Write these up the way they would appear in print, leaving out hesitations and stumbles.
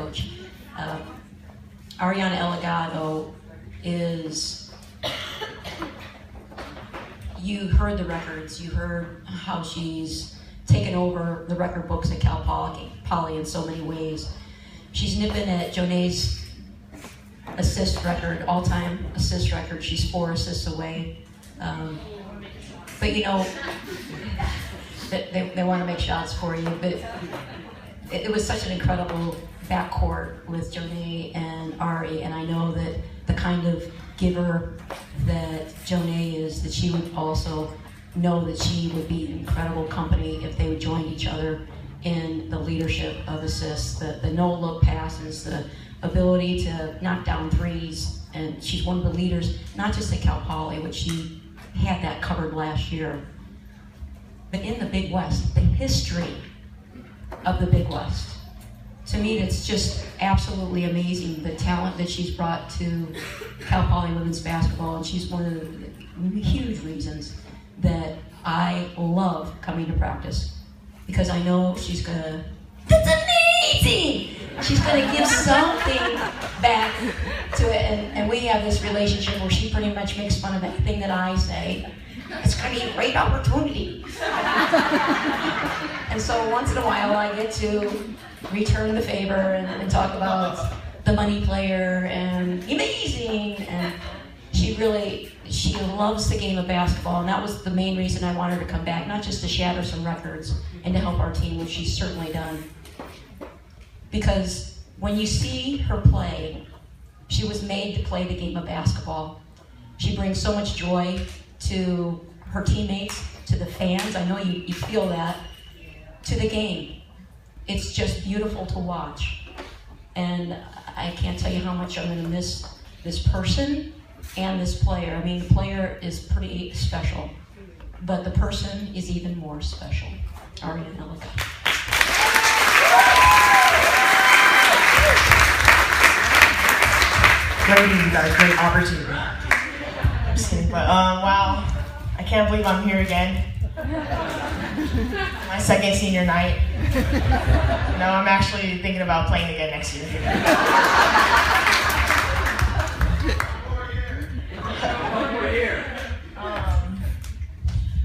coach. Arianna Elegado is, you heard the records, you heard how she's taken over the record books at Cal Poly in so many ways. She's nipping at Jonay's assist record, all-time assist record. She's 4 assists away. But you know, they want to make shots for you, but it was such an incredible backcourt with Jonay and Ari, and I know that the kind of giver that Jonay is, that she would also know that she would be incredible company if they would join each other in the leadership of assists, the no-look passes, the ability to knock down threes, and she's one of the leaders, not just at Cal Poly, which she had that covered last year, but in the Big West, the history of the Big West. To me, it's just absolutely amazing, the talent that she's brought to Cal Poly women's basketball, and she's one of the huge reasons that I love coming to practice, because I know she's gonna, that's amazing! She's gonna give something back to it, and we have this relationship where she pretty much makes fun of anything that I say. It's gonna be a great opportunity. And so once in a while I get to return the favor and talk about the money player and amazing, and she loves the game of basketball, and that was the main reason I wanted her to come back, not just to shatter some records and to help our team, which she's certainly done. Because when you see her play, she was made to play the game of basketball. She brings so much joy to her teammates, to the fans, I know you feel that, to the game. It's just beautiful to watch. And I can't tell you how much I'm gonna miss this person and this player. I mean, the player is pretty special, but the person is even more special. Arianna. Great, you guys, great opportunity. I'm just kidding, but wow, I can't believe I'm here again. My second senior night. You know, I'm actually thinking about playing again next year.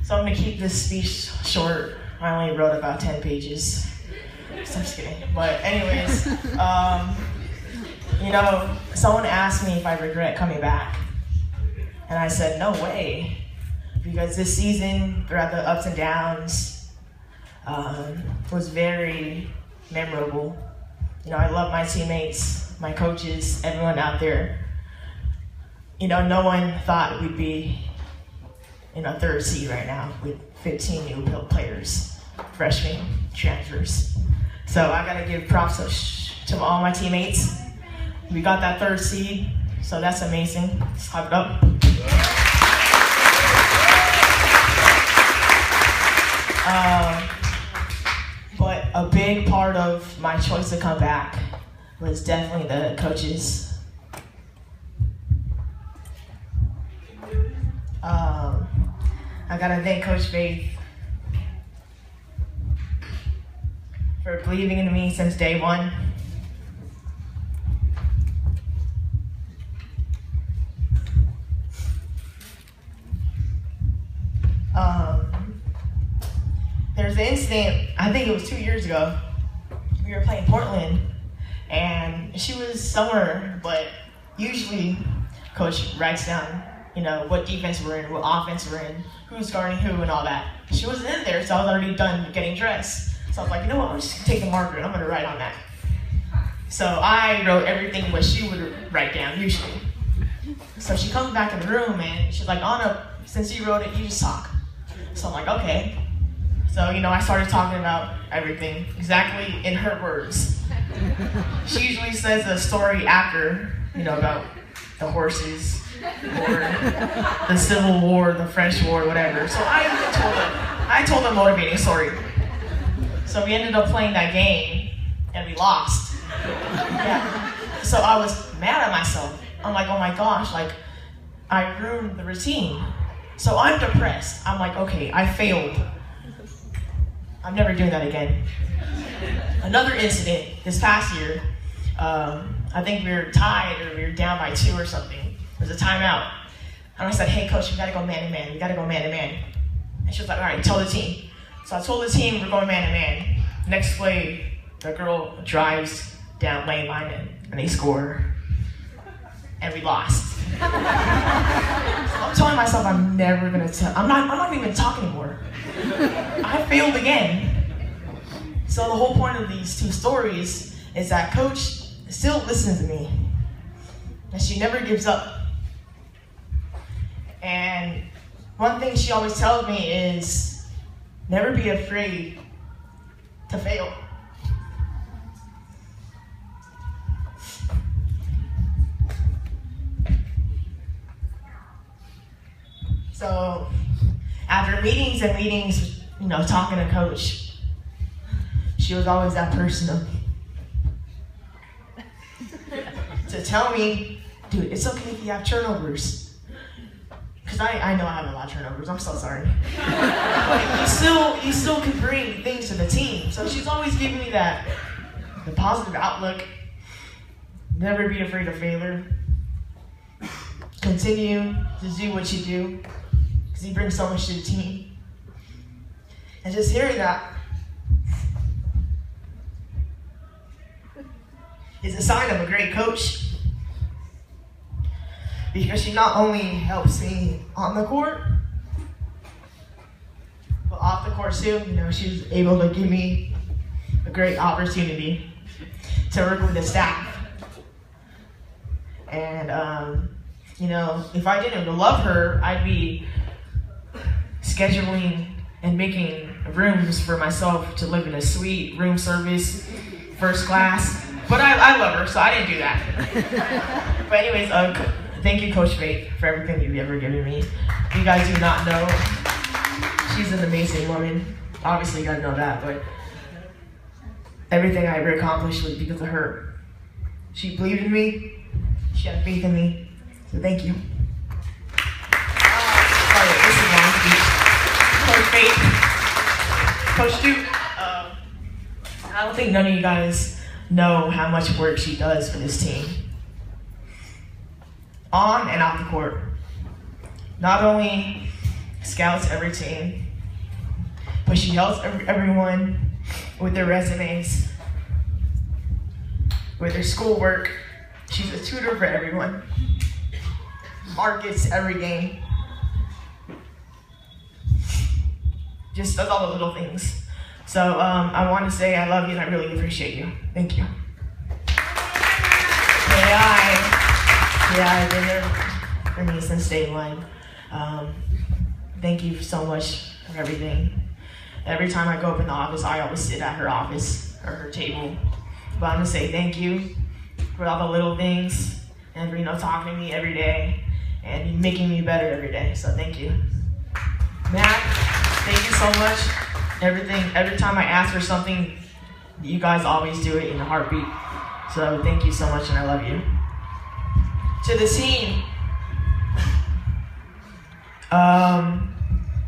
So I'm gonna keep this speech short. I only wrote about 10 pages. So I'm just kidding. But anyways, you know, someone asked me if I regret coming back. And I said, no way. Because this season, throughout the ups and downs, was very memorable. You know, I love my teammates, my coaches, everyone out there. You know, no one thought we'd be in a 3rd seed right now with 15 new players, freshmen, transfers. So I gotta give props to all my teammates. We got that 3rd seed, so that's amazing. Let's hype it up. But a big part of my choice to come back was definitely the coaches. I gotta thank Coach Faith for believing in me since day one. There's an incident, I think it was 2 years ago. We were playing Portland, and she was somewhere, but usually Coach writes down, you know, what defense we're in, what offense we're in, who's guarding who, and all that. She wasn't in there, so I was already done getting dressed. So I was like, you know what, I'm just gonna take the marker and I'm gonna write on that. So I wrote everything what she would write down, usually. So she comes back in the room and she's like, Anna, since you wrote it, you just talk. So I'm like, okay. So, you know, I started talking about everything, exactly in her words. She usually says a story after, you know, about the horses, or the Civil War, the French War, whatever. So I told a motivating story. So we ended up playing that game, and we lost. Yeah. So I was mad at myself. I'm like, oh my gosh, like, I ruined the routine. So I'm depressed. I'm like, okay, I failed. I'm never doing that again. Another incident this past year, I think we were tied or we were down by 2 or something. There's a timeout. And I said, hey, coach, we got to go man-to-man. We got to go man-to-man. And she was like, all right, tell the team. So I told the team we're going man-to-man. Next play, the girl drives down lane line and they score. And we lost. So I'm telling myself I'm never going to tell. I'm not even going to talk anymore. I failed again. So the whole point of these 2 stories is that coach still listens to me. And she never gives up. And one thing she always tells me is never be afraid to fail. So after meetings and meetings, talking to coach, she was always that person to tell me, dude, it's okay if you have turnovers. Because I know I have a lot of turnovers, I'm so sorry. But you still can bring things to the team. So she's always giving me the positive outlook. Never be afraid of failure. Continue to do what you do, because you bring so much to the team. And just hearing that is a sign of a great coach, because she not only helps me on the court, but off the court too. She's able to give me a great opportunity to work with the staff. And if I didn't love her, I'd be scheduling and making rooms for myself to live in a suite, room service, first class. But I love her, so I didn't do that. But anyways, thank you, Coach Faith, for everything you've ever given me. You guys do not know, she's an amazing woman. Obviously, you guys know that, but everything I ever accomplished was because of her. She believed in me. She had faith in me. So thank you. Sorry, this is long speech. Coach Faith, Coach Duke. I don't think none of you guys know how much work she does for this team. On and off the court. Not only scouts every team, but she helps everyone with their resumes, with their schoolwork. She's a tutor for everyone. Markets every game. Just does all the little things. So I want to say I love you and I really appreciate you. Thank you. I've been there for me since day one. Thank you so much for everything. Every time I go up in the office, I always sit at her office or her table. But I'm gonna say thank you for all the little things and for talking to me every day and making me better every day. So thank you. Matt, thank you so much. Every time I ask for something, you guys always do it in a heartbeat. So thank you so much and I love you. To the team,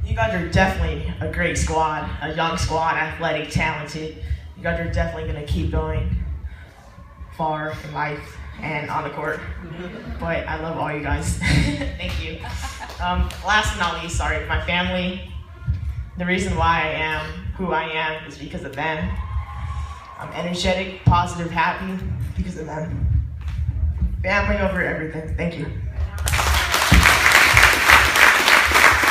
you guys are definitely a great squad, a young squad, athletic, talented. You guys are definitely gonna keep going far in life and on the court. But I love all you guys. Thank you. Last but not least, my family. The reason why I am who I am is because of them. I'm energetic, positive, happy because of them. Family over everything. Thank you.